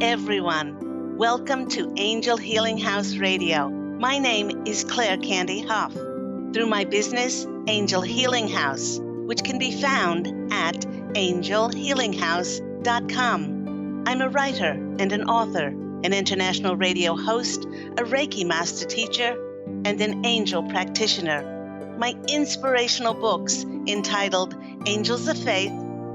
everyone. Welcome to Angel Healing House Radio. My name is Claire Candy Hough. Through my business, Angel Healing House, which can be found at angelhealinghouse.com. I'm a writer and an author, an international radio host, a Reiki master teacher, and an angel practitioner. My inspirational books entitled Angels of Faith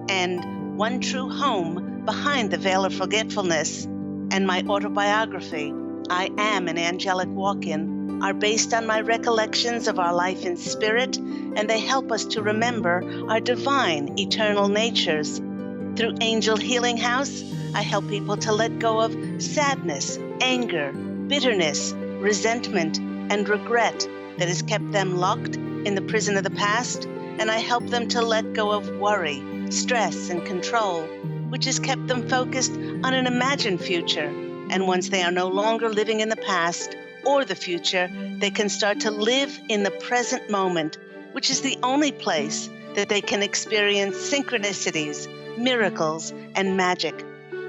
and One True Home Behind the Veil of Forgetfulness, and my autobiography, I Am an Angelic Walk-In, are based on my recollections of our life in spirit, and they help us to remember our divine, eternal natures. Through Angel Healing House, I help people to let go of sadness, anger, bitterness, resentment, and regret that has kept them locked in the prison of the past, and I help them to let go of worry, stress, and control, which has kept them focused on an imagined future. And once they are no longer living in the past or the future, they can start to live in the present moment, which is the only place that they can experience synchronicities, miracles, and magic.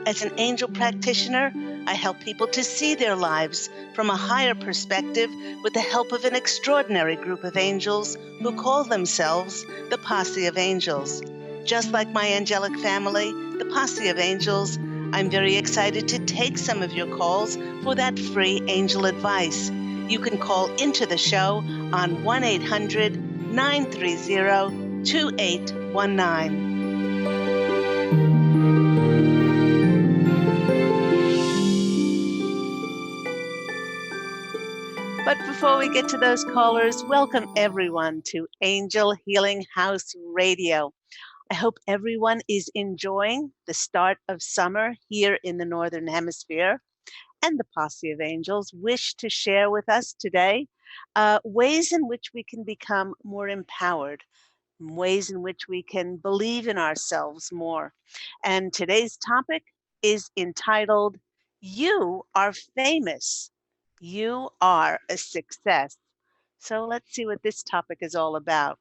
As an angel practitioner, I help people to see their lives from a higher perspective with the help of an extraordinary group of angels who call themselves the Posse of Angels. Just like my angelic family, the Posse of Angels, I'm very excited to take some of your calls for that free angel advice. You can call into the show on 1-800-930-2819. But before we get to those callers, welcome everyone to Angel Healing House Radio. I hope everyone is enjoying the start of summer here in the Northern Hemisphere, and the Posse of Angels wish to share with us today ways in which we can become more empowered, ways in which we can believe in ourselves more. And today's topic is entitled, You Are Famous. You are a success. So let's see what this topic is all about.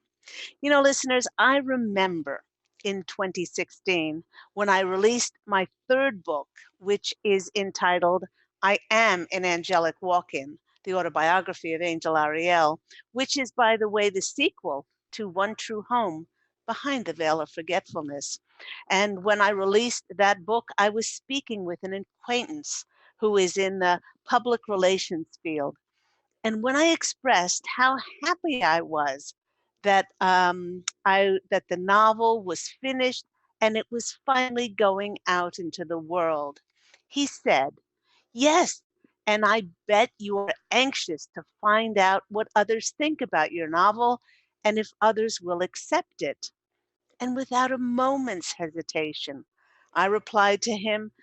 You know, listeners, I remember in 2016 when I released my third book, which is entitled I Am an Angelic Walk-In, the autobiography of Angel Ariel, which is, by the way, the sequel to One True Home Behind the Veil of Forgetfulness. And when I released that book, I was speaking with an acquaintance who is in the public relations field. And when I expressed how happy I was that that the novel was finished and it was finally going out into the world, he said, "Yes, and I bet you are anxious to find out what others think about your novel and if others will accept it." And without a moment's hesitation, I replied to him,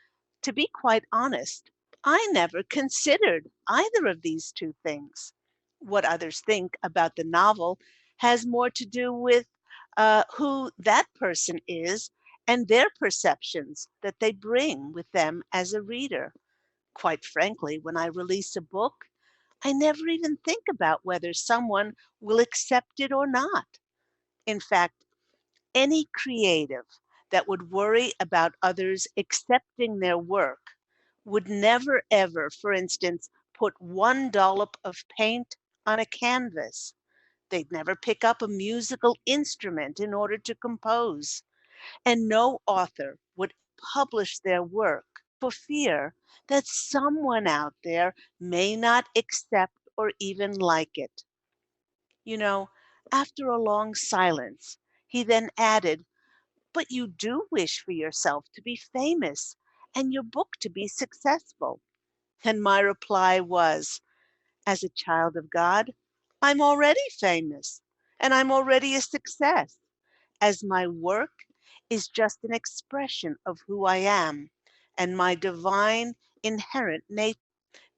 "To be quite honest, I never considered either of these two things. What others think about the novel has more to do with who that person is and their perceptions that they bring with them as a reader. Quite frankly, when I release a book, I never even think about whether someone will accept it or not. In fact, any creative that would worry about others accepting their work would never ever, for instance, put one dollop of paint on a canvas. They'd never pick up a musical instrument in order to compose. And no author would publish their work for fear that someone out there may not accept or even like it. You know, after a long silence, he then added, "But you do wish for yourself to be famous and your book to be successful." And my reply was, as a child of God, I'm already famous and I'm already a success, as my work is just an expression of who I am and my divine inherent nature.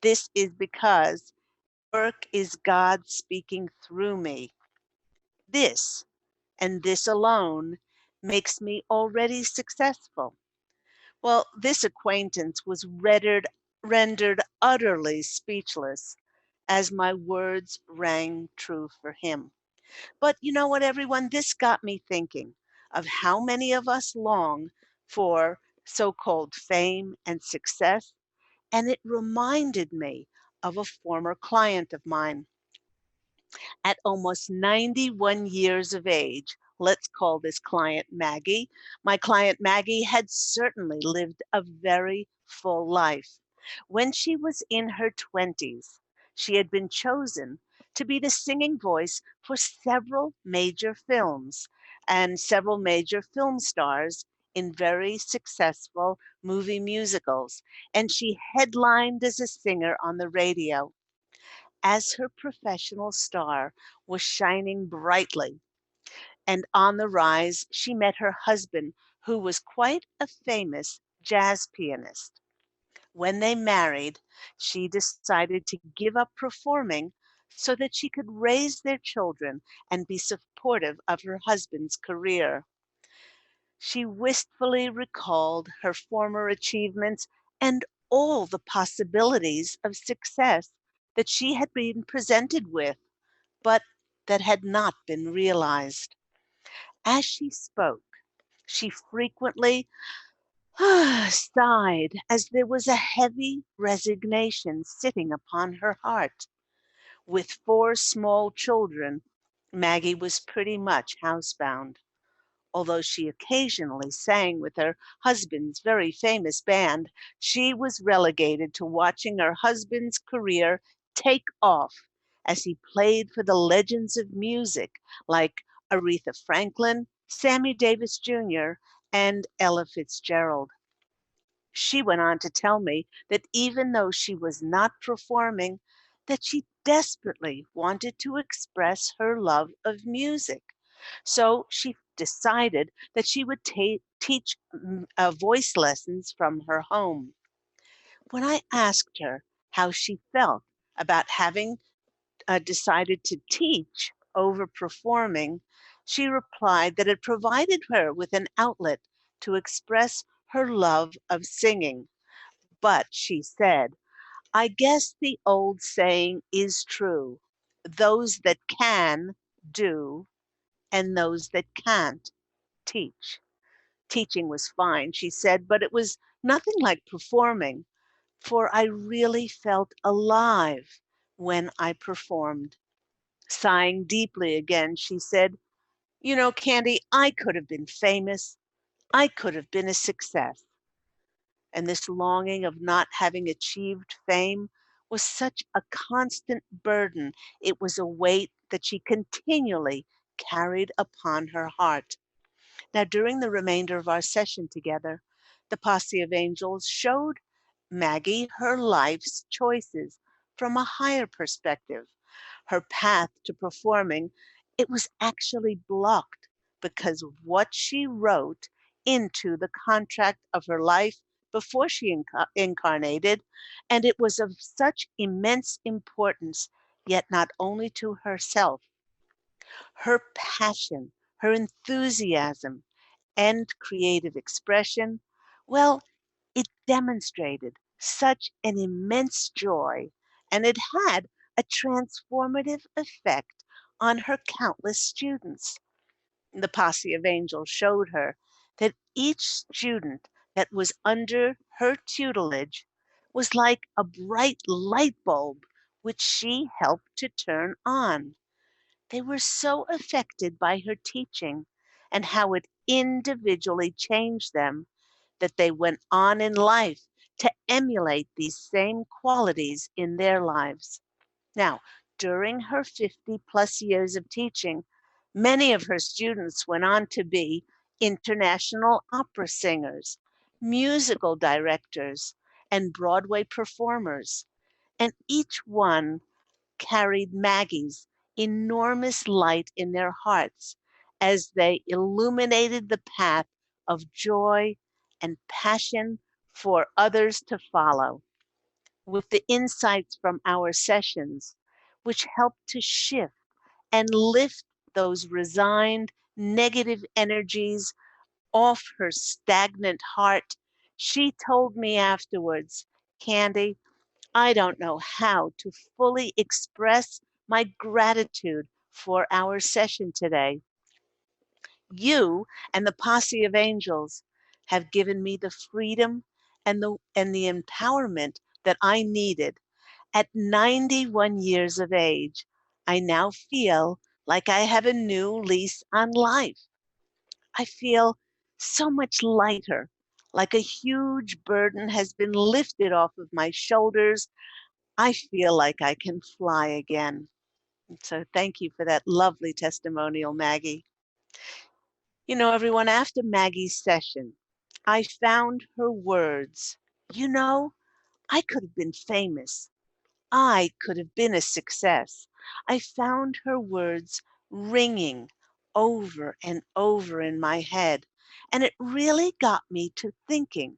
This is because work is God speaking through me. This and this alone makes me already successful. Well, this acquaintance was rendered utterly speechless as my words rang true for him. But you know what, everyone? This got me thinking of how many of us long for so-called fame and success, and it reminded me of a former client of mine. At almost 91 years of age, let's call this client Maggie. My client Maggie had certainly lived a very full life. When she was in her 20s, she had been chosen to be the singing voice for several major films and several major film stars in very successful movie musicals, and she headlined as a singer on the radio. As her professional star was shining brightly and on the rise, she met her husband, who was quite a famous jazz pianist. When they married, she decided to give up performing so that she could raise their children and be supportive of her husband's career. She wistfully recalled her former achievements and all the possibilities of success that she had been presented with, but that had not been realized. As she spoke, she frequently sighed as there was a heavy resignation sitting upon her heart. With 4 small children, Maggie was pretty much housebound. Although she occasionally sang with her husband's very famous band, she was relegated to watching her husband's career take off as he played for the legends of music like Aretha Franklin, Sammy Davis Jr., and Ella Fitzgerald. She went on to tell me that even though she was not performing, that she desperately wanted to express her love of music. So she decided that she would teach voice lessons from her home. When I asked her how she felt about having decided to teach over performing, she replied that it provided her with an outlet to express her love of singing. But she said, I guess the old saying is true. Those that can do, and those that can't teach. Teaching was fine, she said, but it was nothing like performing, for I really felt alive when I performed. Sighing deeply again, she said, You know, Candy, I could have been famous. I could have been a success. And this longing of not having achieved fame was such a constant burden. It was a weight that she continually carried upon her heart. Now, during the remainder of our session together, the Posse of Angels showed Maggie her life's choices from a higher perspective. Her path to performing, it was actually blocked because of what she wrote into the contract of her life before she incarnated, and it was of such immense importance, yet not only to herself. Her passion, her enthusiasm, and creative expression, well, it demonstrated such an immense joy, and it had a transformative effect on her countless students. The Posse of Angels showed her that each student that was under her tutelage was like a bright light bulb which she helped to turn on. They were so affected by her teaching and how it individually changed them that they went on in life to emulate these same qualities in their lives. Now, during her 50 plus years of teaching, many of her students went on to be international opera singers, musical directors, and Broadway performers. And each one carried Maggie's enormous light in their hearts as they illuminated the path of joy and passion for others to follow. With the insights from our sessions, which helped to shift and lift those resigned negative energies off her stagnant heart, she told me afterwards, Candy, I don't know how to fully express my gratitude for our session today. You and the Posse of Angels have given me the freedom and the empowerment that I needed. At 91 years of age, I now feel like I have a new lease on life. I feel so much lighter, like a huge burden has been lifted off of my shoulders. I feel like I can fly again. So thank you for that lovely testimonial, Maggie. You know, everyone, after Maggie's session, I found her words. You know, I could have been famous. I could have been a success. I found her words ringing over and over in my head. And it really got me to thinking,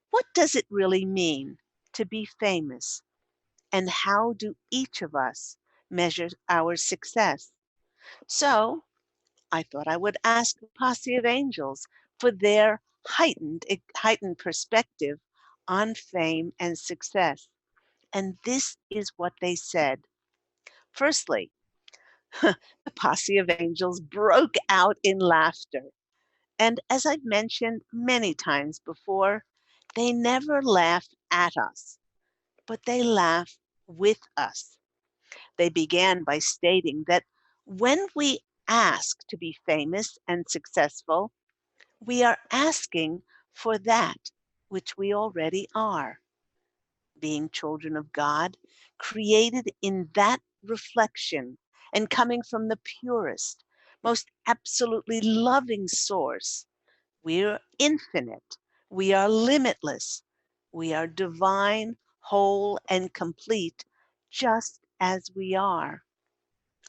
what does it really mean to be famous? And how do each of us measure our success? So I thought I would ask the Posse of Angels for their heightened perspective on fame and success. And this is what they said. Firstly, the Posse of Angels broke out in laughter. And as I've mentioned many times before, they never laugh at us, but they laugh with us. They began by stating that when we ask to be famous and successful, we are asking for that which we already are, being children of God, created in that reflection and coming from the purest, most absolutely loving source. We're infinite. We are limitless. We are divine, whole, and complete, just as we are.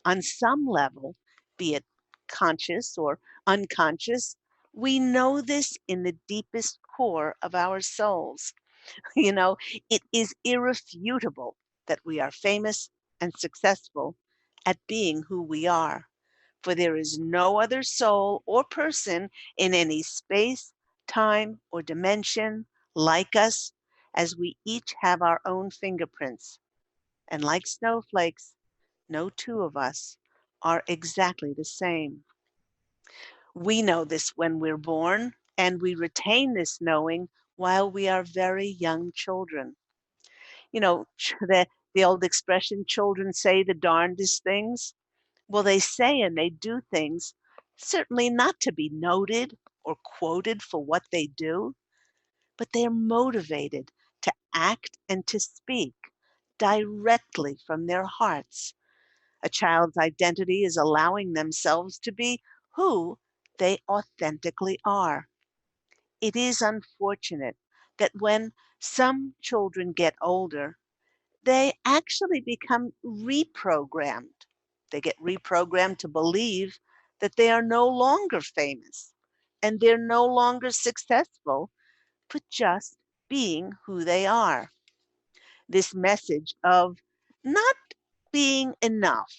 On some level, be it conscious or unconscious, we know this in the deepest core of our souls. You know, it is irrefutable that we are famous and successful at being who we are. For there is no other soul or person in any space, time, or dimension like us, as we each have our own fingerprints. And like snowflakes, no two of us are exactly the same. We know this when we're born, and we retain this knowing while we are very young children. You know, the old expression, children say the darndest things. Well, they say and they do things certainly not to be noted or quoted for what they do, but they're motivated to act and to speak directly from their hearts. A child's identity is allowing themselves to be who they authentically are. It is unfortunate that when some children get older, they actually become reprogrammed. They get reprogrammed to believe that they are no longer famous and they're no longer successful for just being who they are. This message of not being enough,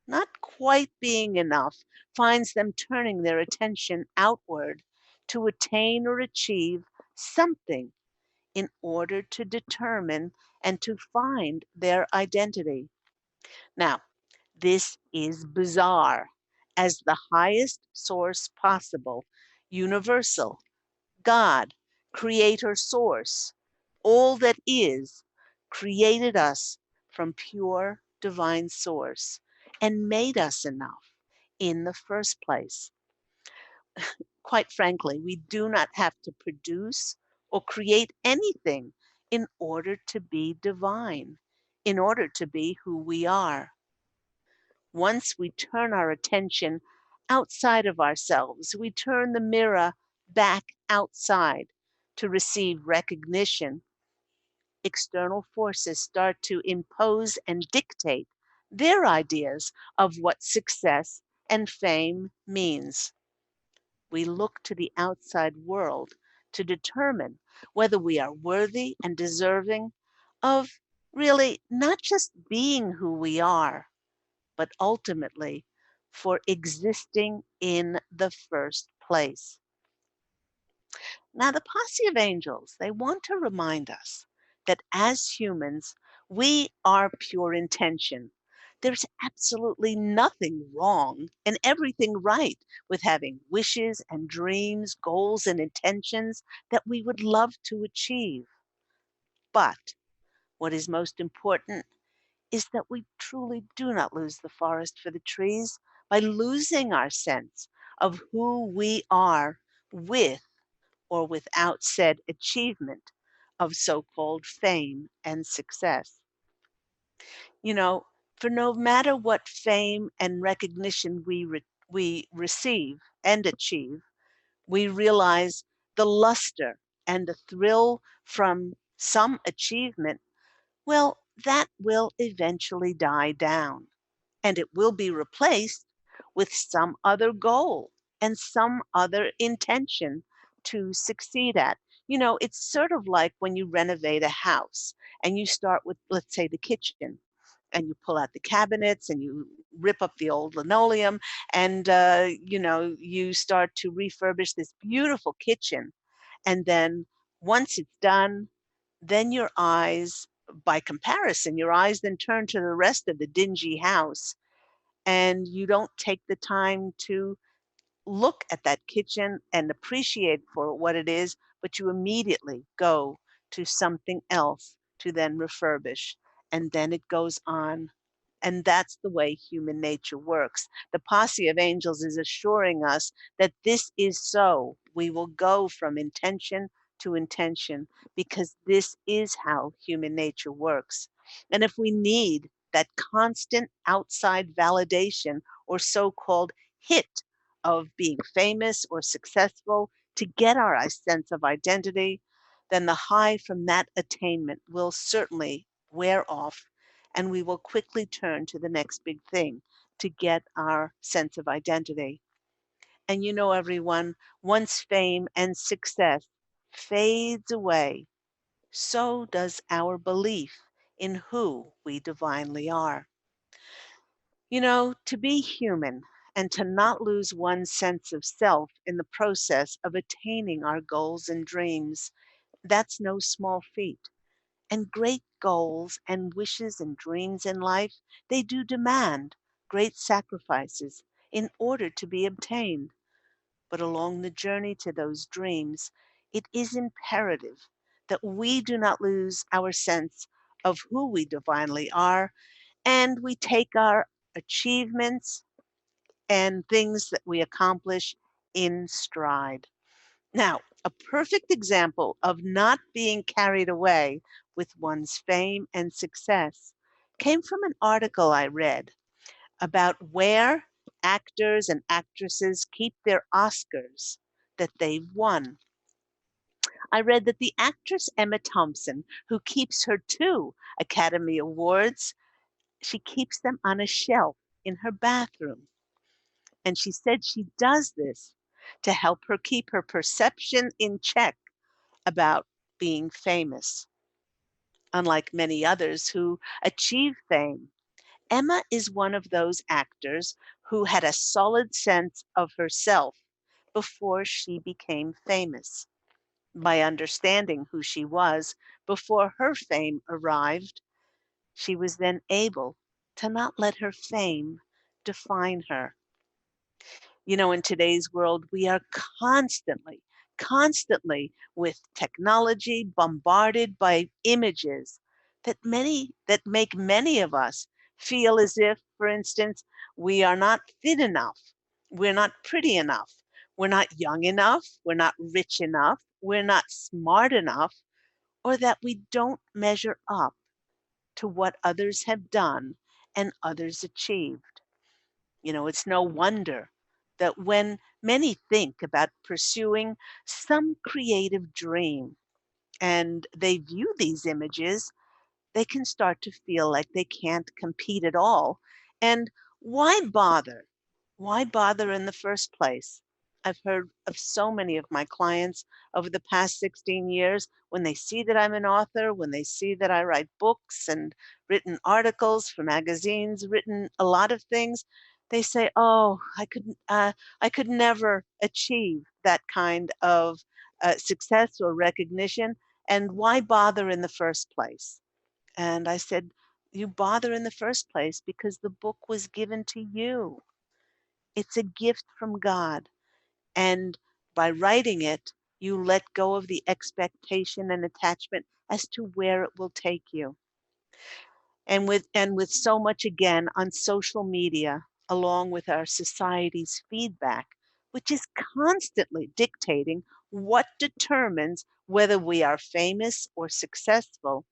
not quite being enough, finds them turning their attention outward to attain or achieve something in order to determine and to find their identity. Now, this is bizarre as the highest source possible, universal, God, creator source, all that is, created us from pure divine source and made us enough in the first place. Quite frankly, we do not have to produce or create anything in order to be divine, in order to be who we are. Once we turn our attention outside of ourselves, we turn the mirror back outside to receive recognition, external forces start to impose and dictate their ideas of what success and fame means. We look to the outside world to determine whether we are worthy and deserving of really not just being who we are, but ultimately for existing in the first place. Now, the Posse of Angels, they want to remind us that as humans, we are pure intention, There's absolutely nothing wrong and everything right with having wishes and dreams, goals and intentions that we would love to achieve. But what is most important is that we truly do not lose the forest for the trees by losing our sense of who we are with or without said achievement of so called fame and success. You know, for no matter what fame and recognition we receive and achieve, we realize the luster and the thrill from some achievement, well, that will eventually die down and it will be replaced with some other goal and some other intention to succeed at. It's sort of like when you renovate a house and you start with, let's say, the kitchen, and you pull out the cabinets and you rip up the old linoleum, and you start to refurbish this beautiful kitchen. And then once it's done, then your eyes, by comparison, your eyes then turn to the rest of the dingy house, and you don't take the time to look at that kitchen and appreciate for what it is, but you immediately go to something else to then refurbish. And then it goes on. And that's the way human nature works. The Posse of Angels is assuring us that this is so. We will go from intention to intention because this is how human nature works. And if we need that constant outside validation or so called hit of being famous or successful to get our sense of identity, then the high from that attainment will certainly wear off, and we will quickly turn to the next big thing to get our sense of identity. And everyone, once fame and success fades away, so does our belief in who we divinely are. To be human and to not lose one's sense of self in the process of attaining our goals and dreams, that's no small feat. And great goals and wishes and dreams in life, they do demand great sacrifices in order to be obtained. But along the journey to those dreams, it is imperative that we do not lose our sense of who we divinely are, and we take our achievements and things that we accomplish in stride. Now, a perfect example of not being carried away with one's fame and success came from an article I read about where actors and actresses keep their Oscars that they've won. I read that the actress Emma Thompson, who keeps her two Academy Awards, she keeps them on a shelf in her bathroom. And she said she does this to help her keep her perception in check about being famous. Unlike many others who achieve fame, Emma is one of those actors who had a solid sense of herself before she became famous. By understanding who she was before her fame arrived, she was then able to not let her fame define her. In today's world, we are constantly with technology bombarded by images that make many of us feel as if, for instance, we are not fit enough, we're not pretty enough, we're not young enough, we're not rich enough, we're not smart enough, or that we don't measure up to what others have done and others achieved. It's no wonder that when many think about pursuing some creative dream and they view these images, they can start to feel like they can't compete at all. And why bother? Why bother in the first place? I've heard of so many of my clients over the past 16 years when they see that I'm an author, when they see that I write books and written articles for magazines, written a lot of things, they say, "Oh, I could never achieve that kind of success or recognition, and why bother in the first place?" And I said, you bother in the first place because the book was given to you. It's a gift from God. And by writing it, you let go of the expectation and attachment as to where it will take you. And with so much again on social media, along with our society's feedback, which is constantly dictating what determines whether we are famous or successful,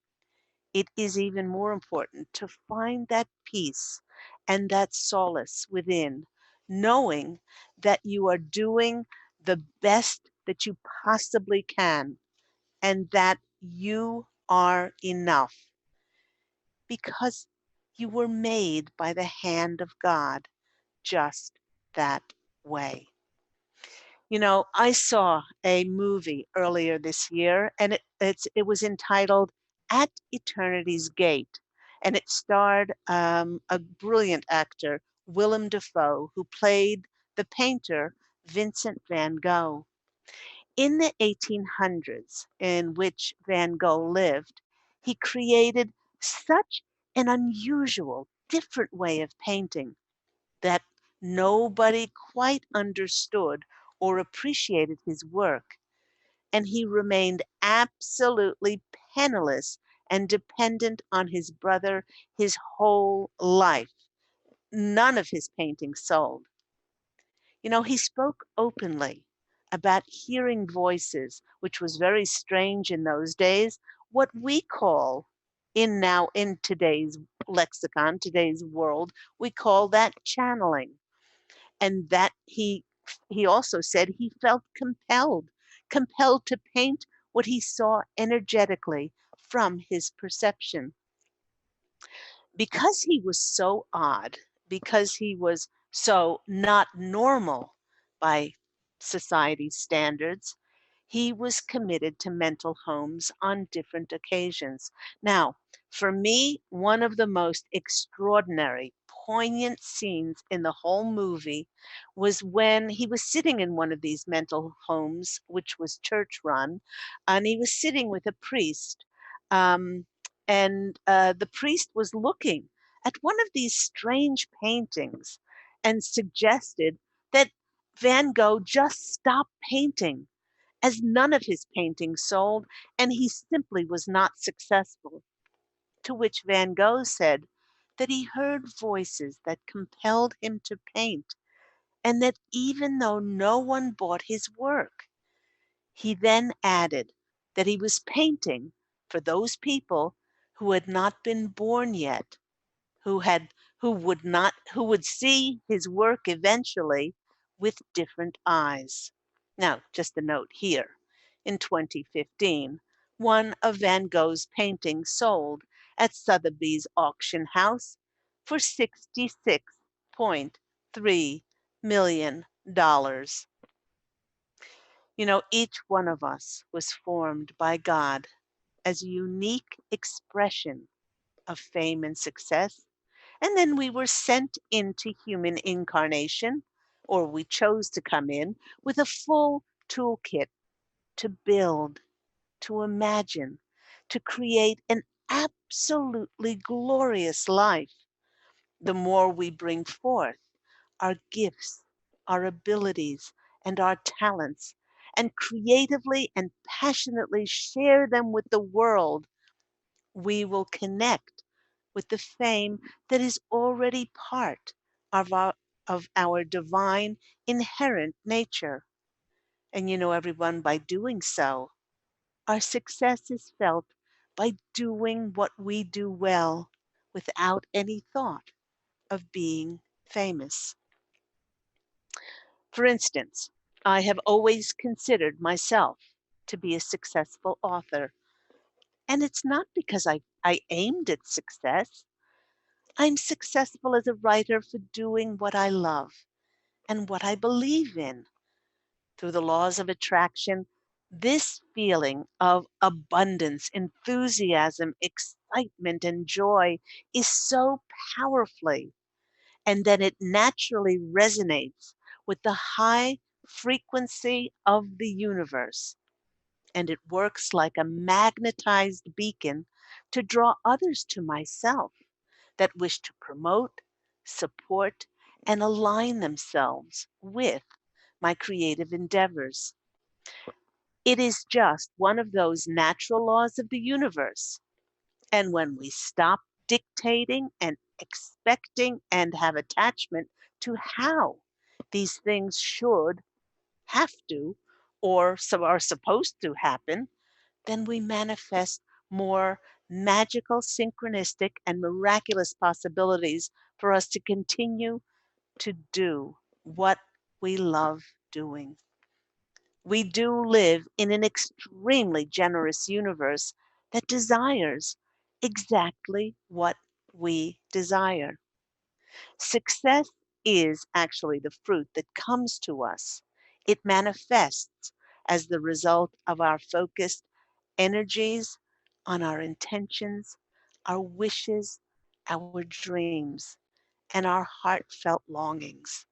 it is even more important to find that peace and that solace within, knowing that you are doing the best that you possibly can and that you are enough because you were made by the hand of God just that way. I saw a movie earlier this year, and it was entitled At Eternity's Gate, and it starred a brilliant actor, Willem Dafoe, who played the painter Vincent van Gogh. In the 1800s, in which Van Gogh lived, he created such an unusual, different way of painting that nobody quite understood or appreciated his work, and he remained absolutely penniless and dependent on his brother his whole life. None of his paintings sold. He spoke openly about hearing voices, which was very strange in those days, what we call in today's lexicon, today's world, we call that channeling. And that he also said he felt compelled to paint what he saw energetically from his perception. Because he was so odd, because he was so not normal by society's standards, he was committed to mental homes on different occasions. Now, for me, one of the most extraordinary, poignant scenes in the whole movie was when he was sitting in one of these mental homes, which was church run, and he was sitting with a priest. Um, and the priest was looking at one of these strange paintings and suggested that Van Gogh just stop painting, as none of his paintings sold and he simply was not successful. To which Van Gogh said that he heard voices that compelled him to paint, and that even though no one bought his work, he then added that he was painting for those people who had not been born yet, who had who would see his work eventually with different eyes. Now, just a note here. In 2015, one of Van Gogh's paintings sold at Sotheby's auction house for $66.3 million. Each one of us was formed by God as a unique expression of fame and success. And then we were sent into human incarnation, or we chose to come in with a full toolkit to build, to imagine, to create an absolutely glorious life. The more we bring forth our gifts, our abilities, and our talents, and creatively and passionately share them with the world, we will connect with the fame that is already part of our divine inherent nature. And everyone, by doing so, our success is felt by doing what we do well without any thought of being famous. For instance, I have always considered myself to be a successful author. And it's not because I aimed at success. I'm successful as a writer for doing what I love and what I believe in. Through the laws of attraction, this feeling of abundance, enthusiasm, excitement, and joy is so powerfully, and then it naturally resonates with the high frequency of the universe. And it works like a magnetized beacon to draw others to myself. that wish to promote, support, and align themselves with my creative endeavors. It is just one of those natural laws of the universe. And when we stop dictating and expecting and have attachment to how these things should, have to, or are supposed to happen, then we manifest more magical, synchronistic, and miraculous possibilities for us to continue to do what we love doing. We do live in an extremely generous universe that desires exactly what we desire. Success is actually the fruit that comes to us. It manifests as the result of our focused energies on our intentions, our wishes, our dreams, and our heartfelt longings.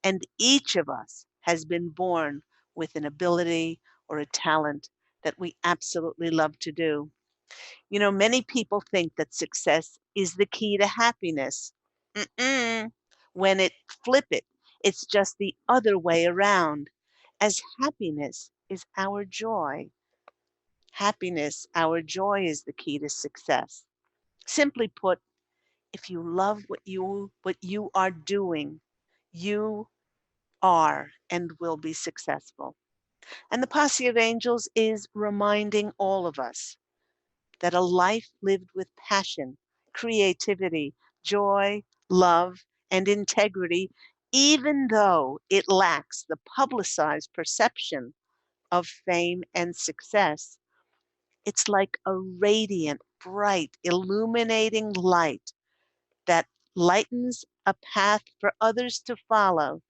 And each of us has been born with an ability or a talent that we absolutely love to do. Many people think that success is the key to happiness. Mm-mm. When it flip it, it's just the other way around, as happiness is our joy. Happiness, our joy, is the key to success. Simply put, if you love what you are doing, you are and will be successful. And the Posse of Angels is reminding all of us that a life lived with passion, creativity, joy, love, and integrity, even though it lacks the publicized perception of fame and success, it's like a radiant, bright, illuminating light that lightens a path for others to follow,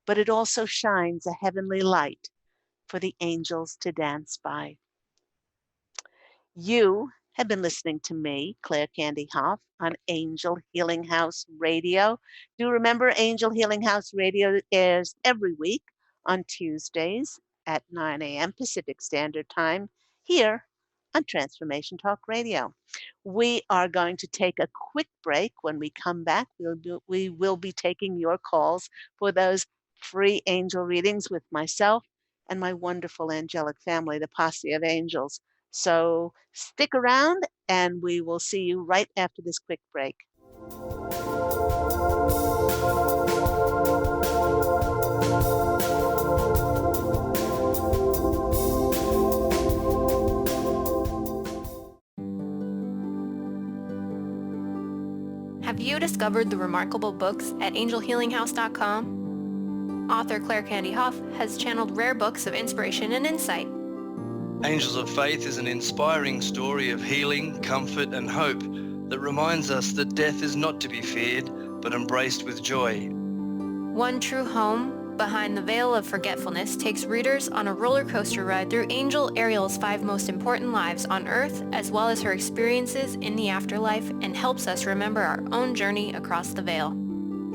but it also shines a heavenly light for the angels to dance by. You have been listening to me, Claire Candy Hough, on Angel Healing House Radio. Do remember Angel Healing House Radio airs every week on Tuesdays at 9 a.m. Pacific Standard Time here on Transformation Talk Radio. We are going to take a quick break. When we come back, we will be taking your calls for those free angel readings with myself and my wonderful angelic family, the Posse of Angels. So stick around and we will see you right after this quick break. Have you discovered the remarkable books at angelhealinghouse.com? Author Claire Candy Hough has channeled rare books of inspiration and insight. Angels of Faith is an inspiring story of healing, comfort, and hope that reminds us that death is not to be feared, but embraced with joy. One True Home, Behind the Veil of Forgetfulness, takes readers on a roller coaster ride through Angel Ariel's 5 most important lives on Earth, as well as her experiences in the afterlife, and helps us remember our own journey across the veil.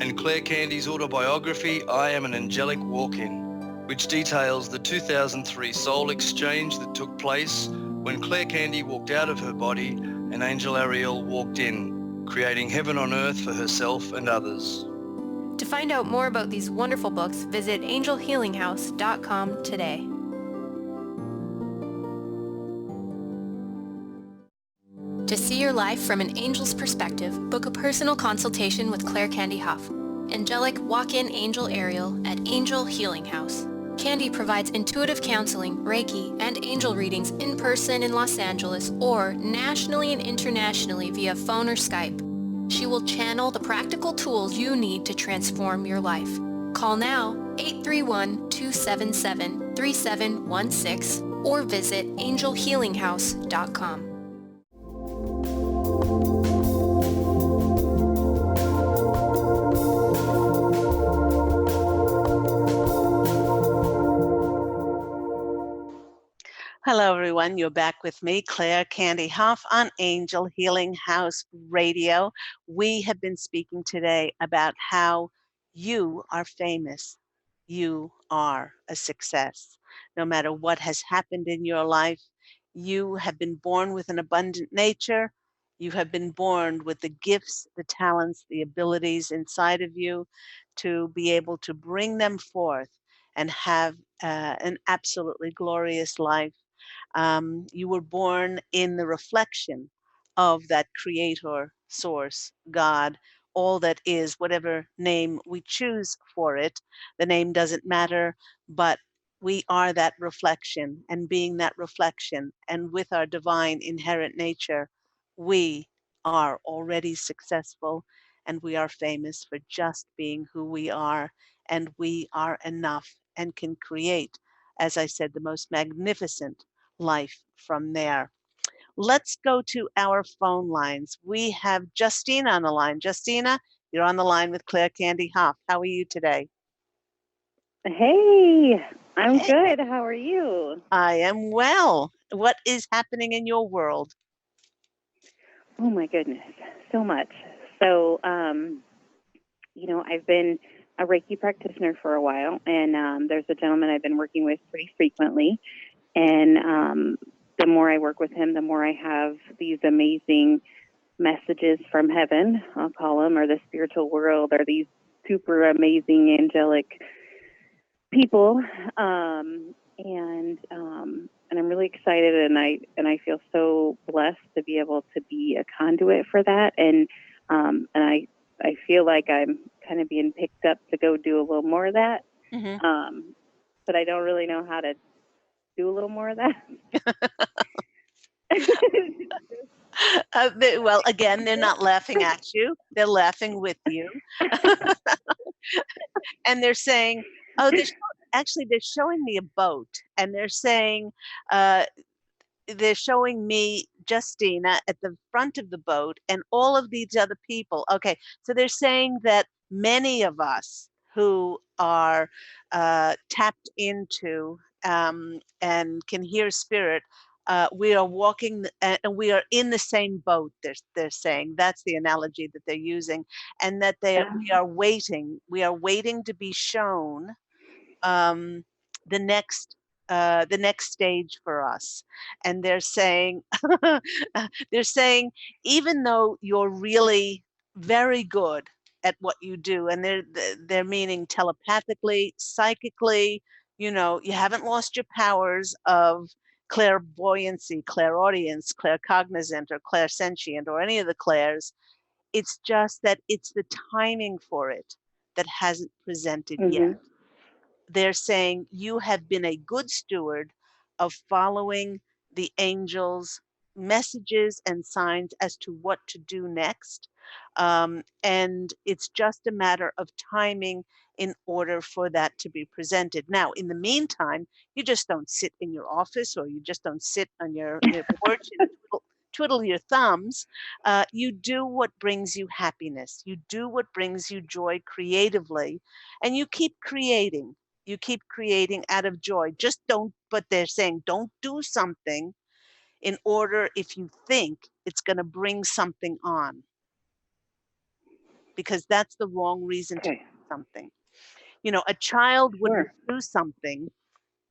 And Claire Candy's autobiography, I Am an Angelic Walk-In, which details the 2003 soul exchange that took place when Claire Candy walked out of her body and Angel Ariel walked in, creating heaven on earth for herself and others. To find out more about these wonderful books, visit angelhealinghouse.com today. To see your life from an angel's perspective, book a personal consultation with Claire Candy Hough, Angelic Walk-In Angel Ariel at Angel Healing House. Candy provides intuitive counseling, Reiki, and angel readings in person in Los Angeles or nationally and internationally via phone or Skype. She will channel the practical tools you need to transform your life. Call now 831-277-3716 or visit angelhealinghouse.com. Hello, everyone. You're back with me, Claire Candy Hough, on Angel Healing House Radio. We have been speaking today about how you are famous. You are a success. No matter what has happened in your life, you have been born with an abundant nature. You have been born with the gifts, the talents, the abilities inside of you to be able to bring them forth and have an absolutely glorious life. You were born in the reflection of that creator, source, God, all that is, whatever name we choose for it. The name doesn't matter, but we are that reflection, and being that reflection, and with our divine inherent nature, we are already successful, and we are famous for just being who we are, and we are enough and can create, as I said, the most magnificent life from there. Let's go to our phone lines. We have Justina on the line. Justina, you're on the line with Claire Candy Hough. How are you today? Hey, I'm Hey, good. How are you? I am well. What is happening in your world? Oh my goodness, so much. So, I've been a Reiki practitioner for a while, and there's a gentleman I've been working with pretty frequently. And the more I work with him, the more I have these amazing messages from heaven, I'll call them, or the spiritual world, or these super amazing angelic people, and I'm really excited, and I feel so blessed to be able to be a conduit for that, and I feel like I'm kind of being picked up to go do a little more of that, Hmm. um, but I don't really know how to do a little more of that. Well, again, they're not laughing at you, they're laughing with you. And they're saying, oh, actually, they're showing me a boat, and uh, they're showing me Justina at the front of the boat and all of these other people. Okay, so they're saying that many of us who are tapped into and can hear spirit, we are walking and we are in the same boat. They're saying that's the analogy that they're using, and that we are waiting. We are waiting to be shown um, the next stage for us. And they're saying they're saying even though you're really very good at what you do, and they're meaning telepathically, psychically, you haven't lost your powers of clairvoyancy, clairaudience, claircognizant, or clairsentient, or any of the clairs. It's just that it's the timing for it that hasn't presented yet. hmm They're saying you have been a good steward of following the angels' messages and signs as to what to do next. And it's just a matter of timing in order for that to be presented. Now, in the meantime, you just don't sit in your office, or you just don't sit on your porch and twiddle your thumbs. You do what brings you happiness. You do what brings you joy creatively, and you keep creating out of joy. Just don't, but they're saying don't do something in order if you think it's going to bring something on, because that's the wrong reason to Okay, do something. A child wouldn't sure. do something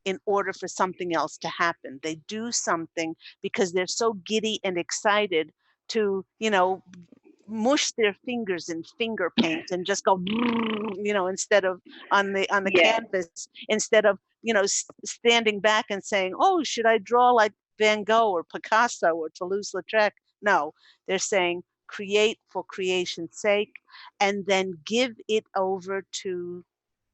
in order for something else to happen. They do something because they're so giddy and excited to, mush their fingers in finger paint and just go, instead of on the Yes. canvas, instead of standing back and saying, oh, should I draw like Van Gogh or Picasso or Toulouse-Lautrec? No, they're saying create for creation's sake, and then give it over to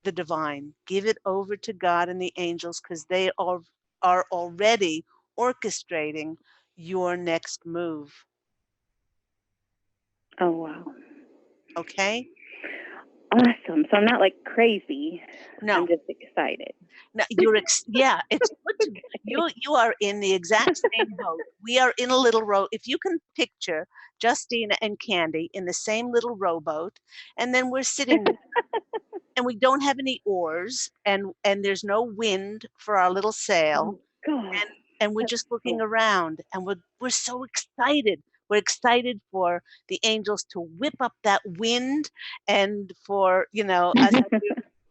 the divine, give it over to God and the angels, because they are already orchestrating your next move. Oh wow. Okay. Awesome. So I'm not like crazy. I'm No, just excited. no, yeah, it's good to you are in the exact same boat. We are in a little row. If you can picture Justina and Candy in the same little rowboat, and then we're sitting there, and we don't have any oars, and there's no wind for our little sail, Oh God, and we're that's just looking cool. around, and we're so excited. We're excited for the angels to whip up that wind, and for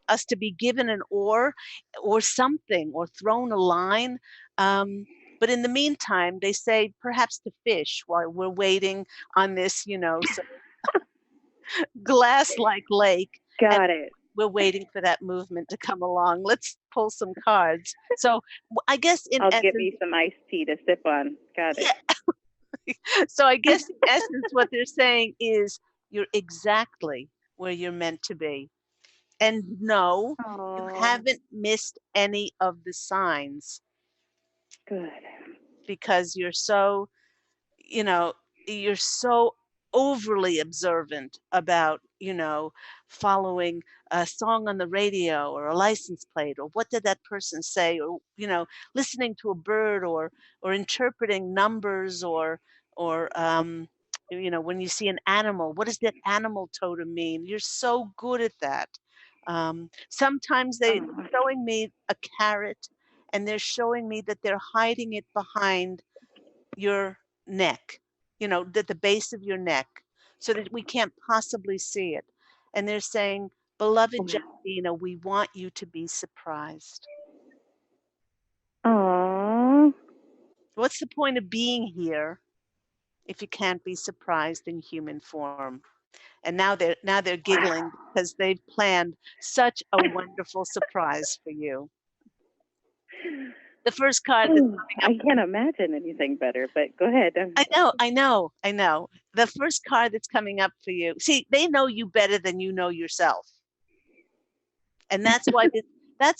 us to be given an oar or something, or thrown a line. But in the meantime, they say perhaps to fish while we're waiting on this, sort of glass-like lake, and Got it. we're waiting for that movement to come along. Let's pull some cards. So I guess in I'll get essence, me some iced tea to sip on. Got it. yeah. So I guess in essence, what they're saying is you're exactly where you're meant to be. And no, you Oh, haven't missed any of the signs good. because you know, you're so overly observant about, following a song on the radio or a license plate or what did that person say or, listening to a bird or interpreting numbers or when you see an animal, what does that animal totem mean? You're so good at that. Sometimes they're Oh, showing me a carrot and they're showing me that they're hiding it behind your neck, at the base of your neck, so that we can't possibly see it. And they're saying, beloved Justina, we want you to be surprised. oh, What's the point of being here if you can't be surprised in human form? And now they're giggling wow. because they've planned such a wonderful surprise for you. The first card that's coming up. I can't imagine anything better, but go ahead. I know. The first card that's coming up for you. See, they know you better than you know yourself. And that's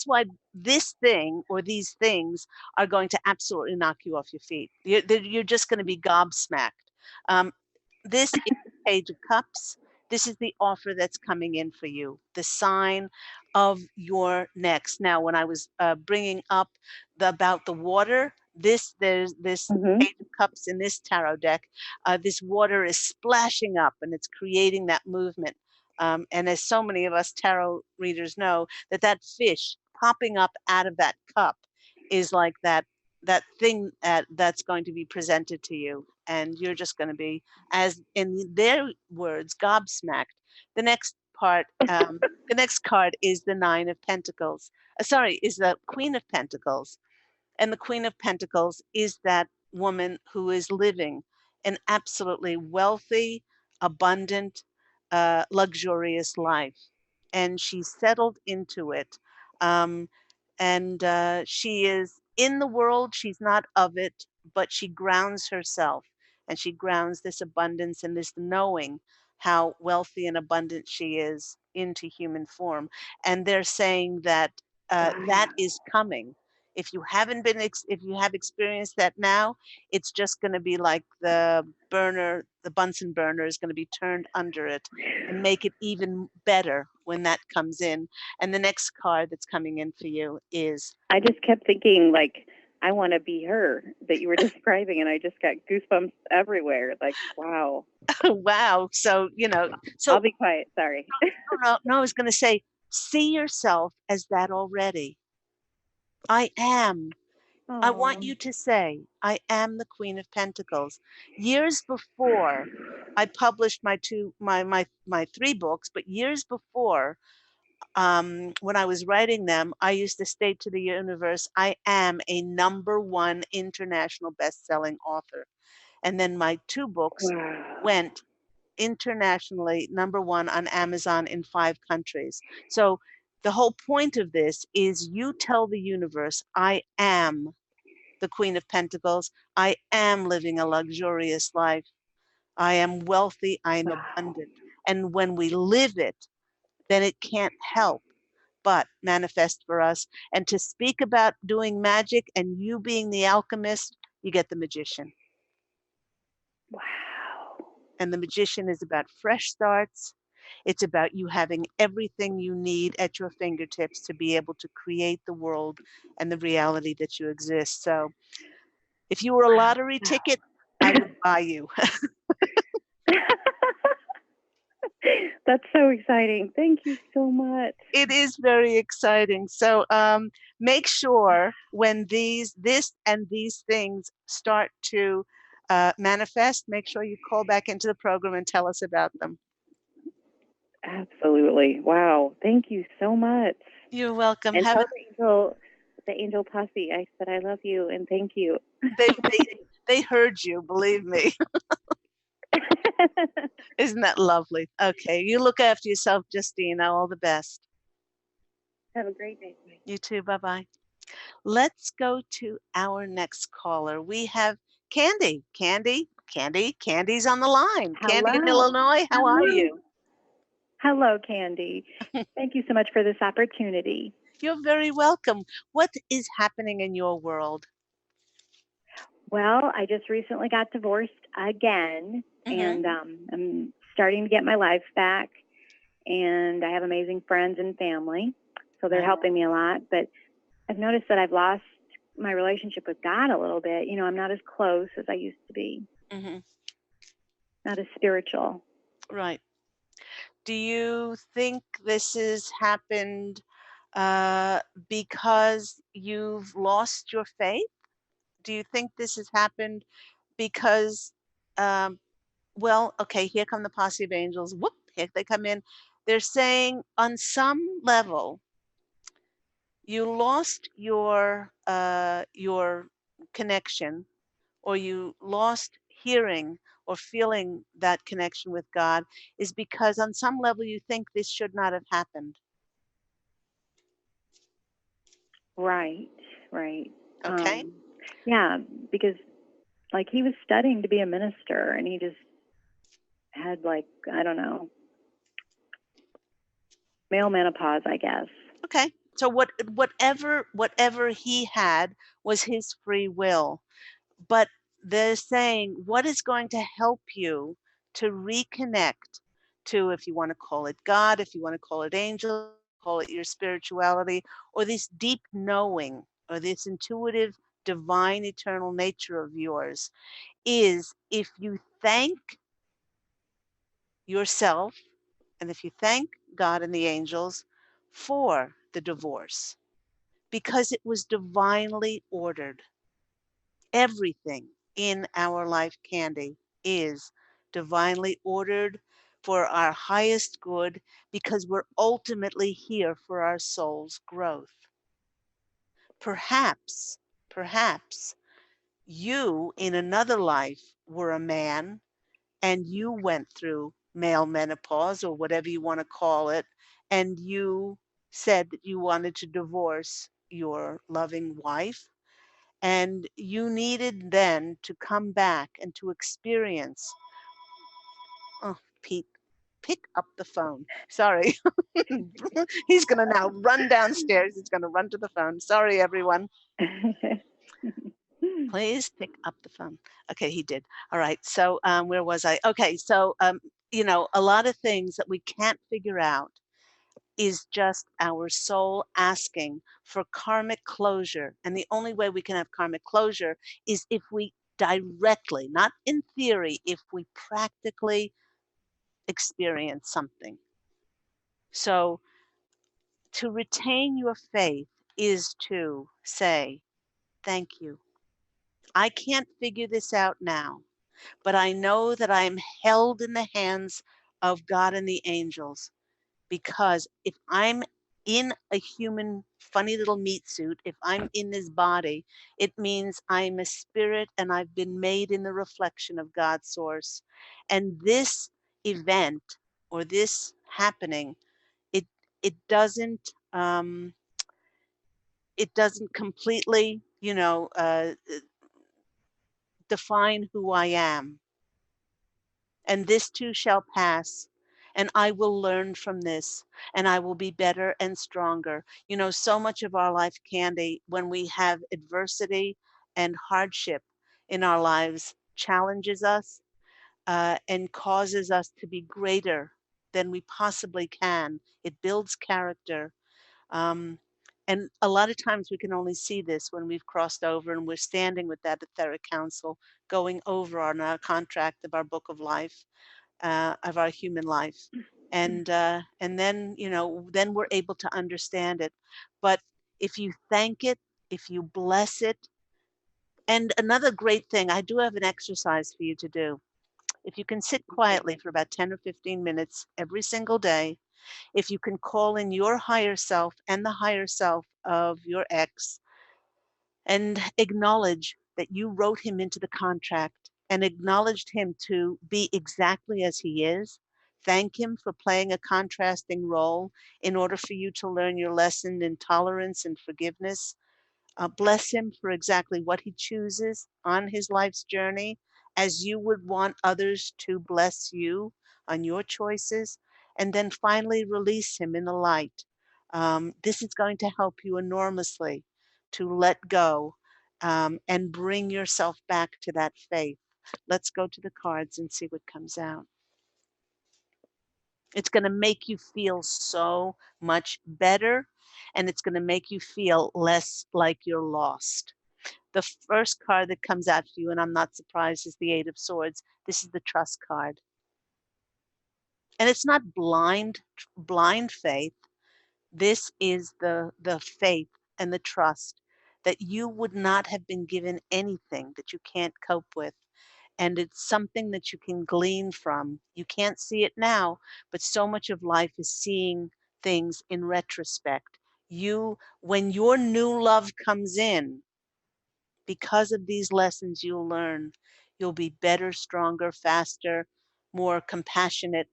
why this thing or these things are going to absolutely knock you off your feet. You're just going to be gobsmacked. Um, this is the Page of Cups. This is the offer that's coming in for you, the sign of your next. Now, when I was bringing up about the water, there's this Mm-hmm. Page of Cups in this tarot deck. This water is splashing up and it's creating that movement. And as so many of us tarot readers know, that fish popping up out of that cup is like that thing that's going to be presented to you, and you're just going to be, as in their words, gobsmacked. The next part, the next card is the Nine of Pentacles. Sorry, is the Queen of Pentacles. And the Queen of Pentacles is that woman who is living an absolutely wealthy, abundant, luxurious life. And she's settled into it. Um, and she is in the world, she's not of it, but she grounds herself and she grounds this abundance and this knowing how wealthy and abundant she is into human form. And they're saying that that is coming. If you haven't been, if you have experienced that now, it's just going to be like the Bunsen burner is going to be turned under it and make it even better when that comes in. And the next card that's coming in for you is I just kept thinking, like, I want to be her that you were describing, and I just got goosebumps everywhere. Like, wow. wow. So, I'll so be quiet. Sorry. no, I was going to say, see yourself as that already. I am. I want Oh, you to say, I am the Queen of Pentacles. Years before I published my three books, but years before, when I was writing them, I used to state to the universe, I am a #1 international best-selling author. And then my two books wow. went internationally #1 on Amazon in 5 countries. So the whole point of this is you tell the universe, I am the Queen of Pentacles. I am living a luxurious life. I am wealthy. I am Wow. abundant. And when we live it, then it can't help but manifest for us. And to speak about doing magic and you being the alchemist, you get the magician. Wow. And the magician is about fresh starts. It's about you having everything you need at your fingertips to be able to create the world and the reality that you exist. So if you were a lottery ticket, I would buy you. That's so exciting. Thank you so much. It is very exciting. So make sure when this and these things start to manifest, make sure you call back into the program and tell us about them. Absolutely. Wow. Thank you so much. You're welcome. And Have tell a Rachel the Angel Posse. I said, I love you and thank you. They heard you, believe me. Isn't that lovely? Okay, you look after yourself, Justina. All the best. Have a great day. You too. Bye bye. Let's go to our next caller. We have Candy. Candy's on the line. Candy in Hello. Illinois. How are you? Hello, Candy. Thank you so much for this opportunity. You're very welcome. What is happening in your world? Well, I just recently got divorced again, Mm-hmm. and I'm starting to get my life back. And I have amazing friends and family, so they're Right. helping me a lot. But I've noticed that I've lost my relationship with God a little bit. You know, I'm not as close as I used to be, Mm-hmm. not as spiritual. Right. Do you think this has happened because you've lost your faith? Do you think this has happened because, um, well, okay, here come the Posse of Angels. Whoop, here they come in. They're saying on some level, you lost your connection, or you lost hearing or feeling that connection with God, is because on some level you think this should not have happened. Right, right. Okay. Yeah, because like he was studying to be a minister, and he just had like I don't know male menopause, I guess. Okay. So whatever he had was his free will. But they're saying what is going to help you to reconnect to, if you want to call it God, if you want to call it angels, call it your spirituality, or this deep knowing, or this intuitive, divine, eternal nature of yours, is if you thank yourself and if you thank God and the angels for the divorce, because it was divinely ordered. Everything in our life, Candy, is divinely ordered for our highest good, because we're ultimately here for our soul's growth. Perhaps, perhaps you in another life were a man and you went through male menopause or whatever you want to call it, and you said that you wanted to divorce your loving wife, and you needed then to come back and to experience. Oh, Pete, pick up the phone. Sorry. He's going to now run downstairs. He's going to run to the phone. Sorry, everyone. Please pick up the phone. Okay, he did. All right. So where was I? Okay. So, a lot of things that we can't figure out is just our soul asking for karmic closure. And the only way we can have karmic closure is if we directly, not in theory, if we practically experience something. So to retain your faith is to say, thank you. I can't figure this out now, but I know that I am held in the hands of God and the angels, because if I'm in a human funny little meat suit, if I'm in this body, it means I'm a spirit and I've been made in the reflection of God's source. And this event or this happening, it it doesn't it doesn't completely, define who I am. And this too shall pass. And I will learn from this, and I will be better and stronger. So much of our life, Candy, when we have adversity and hardship in our lives, challenges us and causes us to be greater than we possibly can. It builds character. Um, and a lot of times we can only see this when we've crossed over and we're standing with that etheric council, going over on our contract of our book of life, of our human life. And then, then we're able to understand it. But if you thank it, if you bless it, and another great thing, I do have an exercise for you to do. If you can sit quietly for about 10 or 15 minutes every single day, if you can call in your higher self and the higher self of your ex, and acknowledge that you wrote him into the contract and acknowledged him to be exactly as he is. Thank him for playing a contrasting role in order for you to learn your lesson in tolerance and forgiveness. Bless him for exactly what he chooses on his life's journey, as you would want others to bless you on your choices. And then finally release him in the light. This is going to help you enormously to let go and bring yourself back to that faith. Let's go to the cards and see what comes out. It's going to make you feel so much better, and it's going to make you feel less like you're lost. The first card that comes out for you, and I'm not surprised, is the Eight of Swords. This is the trust card. And it's not blind faith. This is the faith and the trust that you would not have been given anything that you can't cope with. And it's something that you can glean from. You can't see it now, but so much of life is seeing things in retrospect. When your new love comes in, because of these lessons you'll learn, you'll be better, stronger, faster, more compassionate,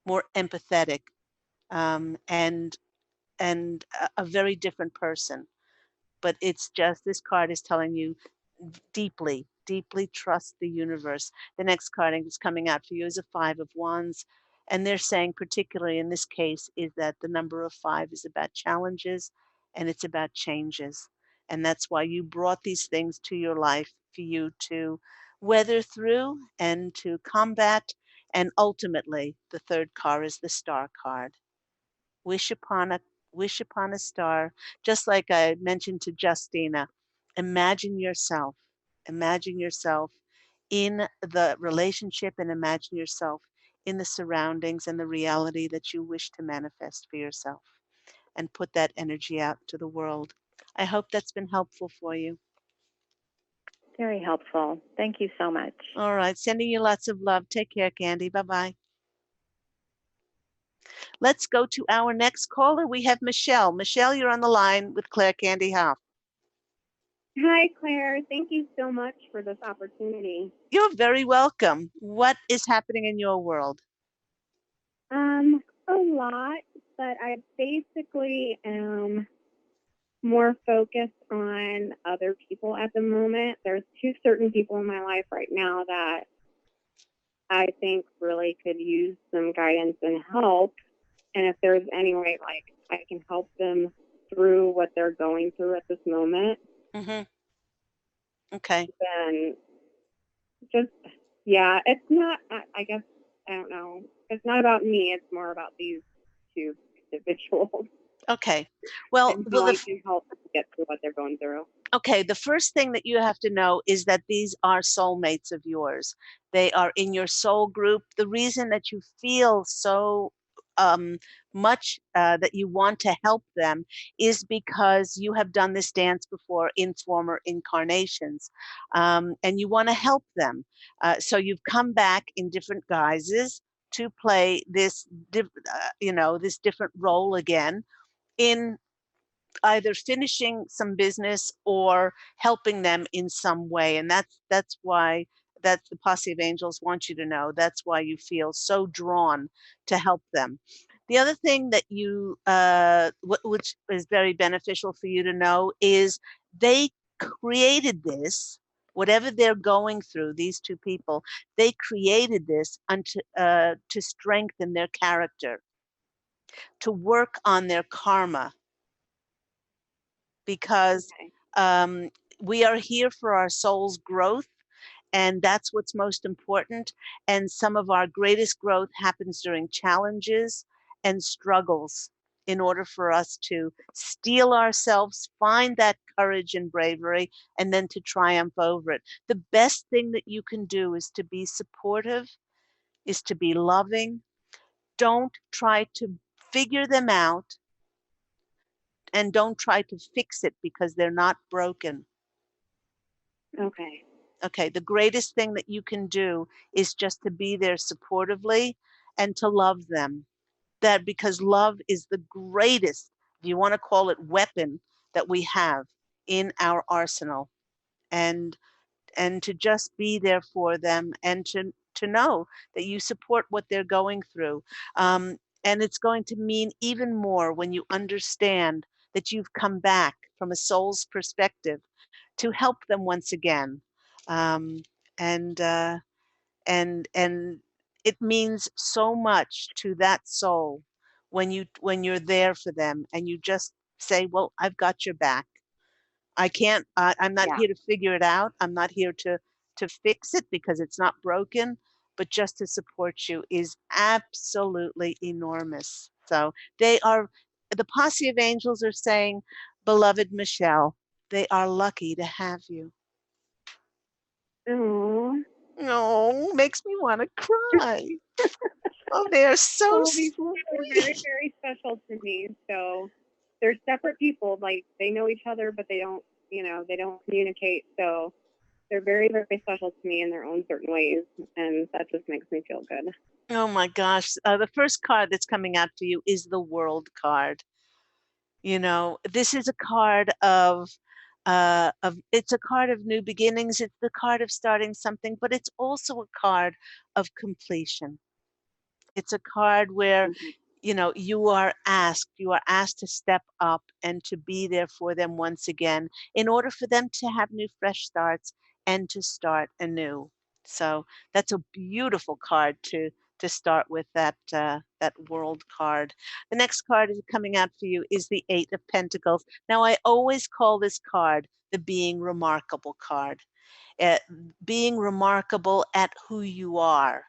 more empathetic, and a very different person. But it's just, this card is telling you deeply, deeply trust the universe. The next card that's coming out for you is a Five of Wands. And they're saying, particularly in this case, is that the number of five is about challenges and it's about changes. And that's why you brought these things to your life for you to weather through and to combat. And ultimately, the third card is the Star card. Wish upon a wish upon a star, just like I mentioned to Justina. Imagine yourself, imagine yourself in the relationship, and imagine yourself in the surroundings and the reality that you wish to manifest for yourself, and put that energy out to the world. I hope that's been helpful for you. Very helpful. Thank you so much. All right, sending you lots of love. Take care, Candy. Bye-bye. Let's go to our next caller. We have Michelle. Michelle, you're on the line with Claire Candy Hough. Hi, Claire. Thank you so much for this opportunity. You're very welcome. What is happening in your world? A lot, but I basically am more focused on other people at the moment. There's two certain people in my life right now that I think really could use some guidance and help. And if there's any way, like, I can help them through what they're going through at this moment, Mm-hmm. Okay. then just, yeah, it's not, I guess, I don't know. It's not about me. It's more about these two individuals. Okay. Well, And how I can help them get through what they're going through. okay, the first thing that you have to know is that these are soulmates of yours. They are in your soul group. The reason that you feel so much that you want to help them is because you have done this dance before in former incarnations, and you want to help them. So you've come back in different guises to play this, this different role again in either finishing some business or helping them in some way. And that's why, that's the Posse of Angels want you to know, that's why you feel so drawn to help them. The other thing that which is very beneficial for you to know, is they created this, whatever they're going through, these two people, they created this to strengthen their character, to work on their karma, because Okay. we are here for our soul's growth, and that's what's most important. And some of our greatest growth happens during challenges and struggles, in order for us to steel ourselves, find that courage and bravery, and then to triumph over it. The best thing that you can do is to be supportive, is to be loving. Don't try to figure them out, and don't try to fix it, because they're not broken. Okay. Okay, the greatest thing that you can do is just to be there supportively and to love them. That, because love is the greatest, if you want to call it, weapon that we have. in our arsenal, and to just be there for them, and to know that you support what they're going through. And it's going to mean even more when you understand that you've come back from a soul's perspective to help them once again. Um, and and it means so much to that soul when you're there for them and you just say, "Well, I've got your back. I can't. I'm not Yeah. here to figure it out. I'm not here to fix it because it's not broken, but just to support you is absolutely enormous." So they are the Posse of Angels are saying, "Beloved Michelle, they are lucky to have you." Oh, Oh, makes me want to cry. Oh, they are so well, these people are very, sweet. very special to me. So they're separate people. Like they know each other, but they don't, they don't communicate. So they're very, very special to me in their own certain ways, and that just makes me feel good. Oh my gosh. The first card that's coming out for you is the World card. This is a card of it's a card of new beginnings. It's the card of starting something, but it's also a card of completion. It's a card where Mhm. you are asked to step up and to be there for them once again in order for them to have new fresh starts and to start anew. So that's a beautiful card to start with, that World card. The next card is coming out for you is the Eight of Pentacles. Now I always call this card the being remarkable card. uh, Being remarkable at who you are,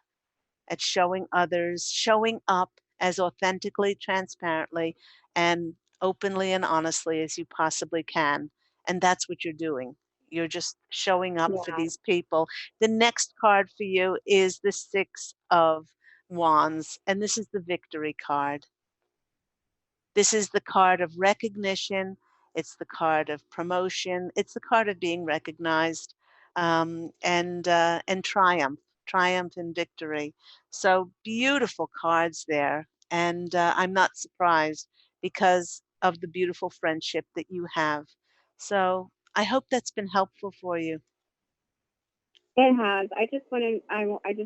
at showing others, showing up as authentically, transparently, and openly and honestly as you possibly can. And that's what you're doing. You're just showing up for Yeah. these people. The next card for you is the Six of Wands, and this is the Victory card. This is the card of recognition. It's the card of promotion. It's the card of being recognized, and triumph and victory. So beautiful cards there, and I'm not surprised because of the beautiful friendship that you have. So I hope that's been helpful for you. It has. I just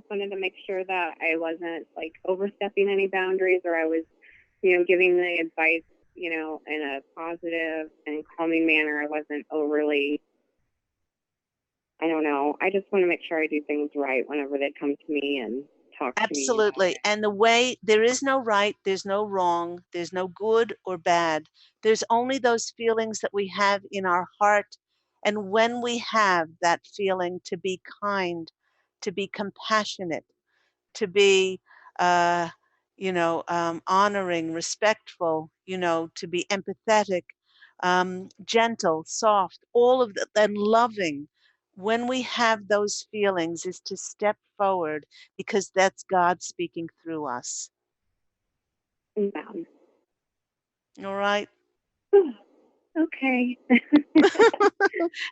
wanted to make sure that I wasn't like overstepping any boundaries, or I was, giving the advice, in a positive and calming manner. I wasn't overly. I don't know. I just want to make sure I do things right whenever they come to me and talk to me about Absolutely. it. And the way there is no right, there's no wrong, there's no good or bad. There's only those feelings that we have in our heart. And when we have that feeling to be kind, to be compassionate, to be, uh, honoring, respectful, to be empathetic, gentle, soft, all of that, and loving. When we have those feelings, is to step forward because that's God speaking through us. Yeah. All right. Okay.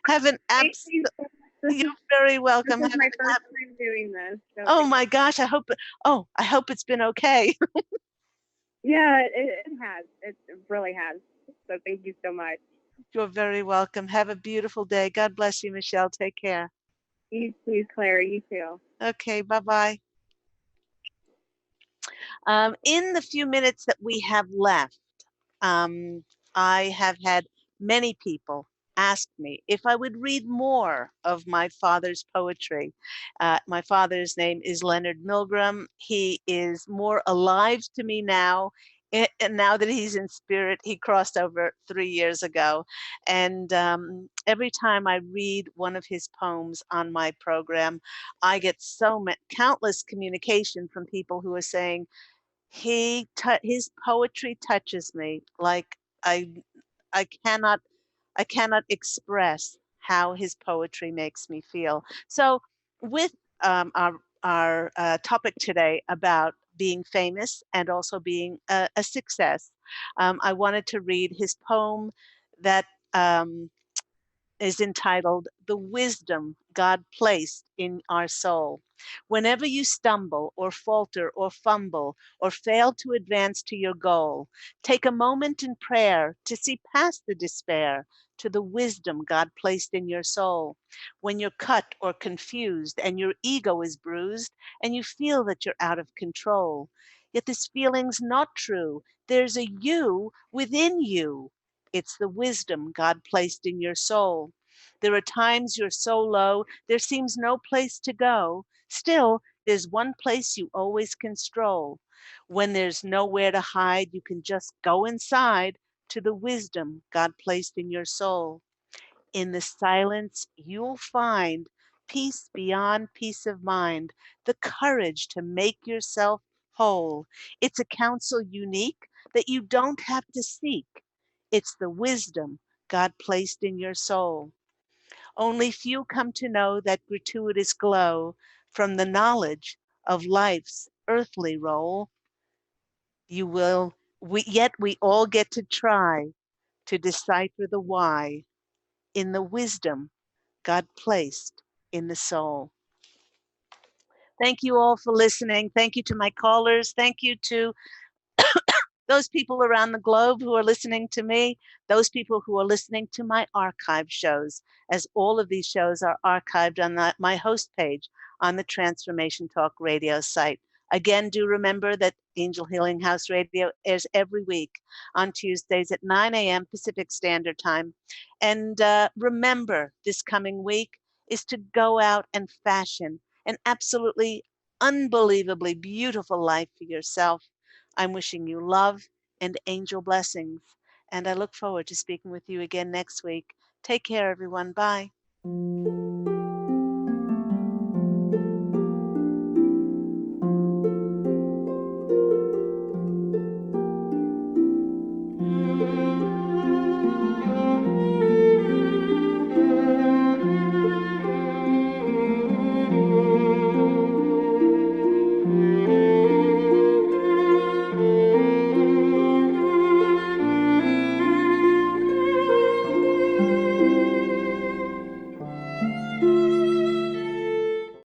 Have an Thank abs. you so much. You're very This welcome. is Have my an first ab. time doing this, so Oh thank my you. gosh. I hope. Oh, I hope it's been okay. Yeah, it has. It really has. So thank you so much. You're very welcome. Have a beautiful day. God bless you, Michelle. Take care. You too, Claire. You too. Okay. Bye bye. In the few minutes that we have left, um, I have had many people ask me if I would read more of my father's poetry. My father's name is Leonard Milgram. He is more alive to me now. And now that he's in spirit, he crossed over 3 years ago. And every time I read one of his poems on my program, I get countless communication from people who are saying, his poetry touches me like I I cannot I cannot express how his poetry makes me feel. So, with our topic today about being famous and also being a success, I wanted to read his poem that um, is entitled "The Wisdom God Placed in Our Soul." Whenever you stumble or falter or fumble or fail to advance to your goal, take a moment in prayer to see past the despair, to the wisdom God placed in your soul. When you're cut or confused and your ego is bruised and you feel that you're out of control. Yet this feeling's not true. There's a you within you. It's the wisdom God placed in your soul. There are times you're so low, there seems no place to go. Still, there's one place you always can stroll. When there's nowhere to hide, you can just go inside to the wisdom God placed in your soul. In the silence, you'll find peace beyond peace of mind, the courage to make yourself whole. It's a counsel unique that you don't have to seek. It's the wisdom God placed in your soul. Only few come to know that gratuitous glow from the knowledge of life's earthly role. Yet we all get to try to decipher the why in the wisdom God placed in the soul. Thank you all for listening. Thank you to my callers. Thank you to those people around the globe who are listening to me, those people who are listening to my archive shows, as all of these shows are archived on my host page on the Transformation Talk radio site. Again, do remember that Angel Healing House Radio airs every week on Tuesdays at 9 a.m. Pacific Standard Time. And remember, this coming week is to go out and fashion an absolutely unbelievably beautiful life for yourself. I'm wishing you love and angel blessings, and I look forward to speaking with you again next week. Take care, everyone. Bye.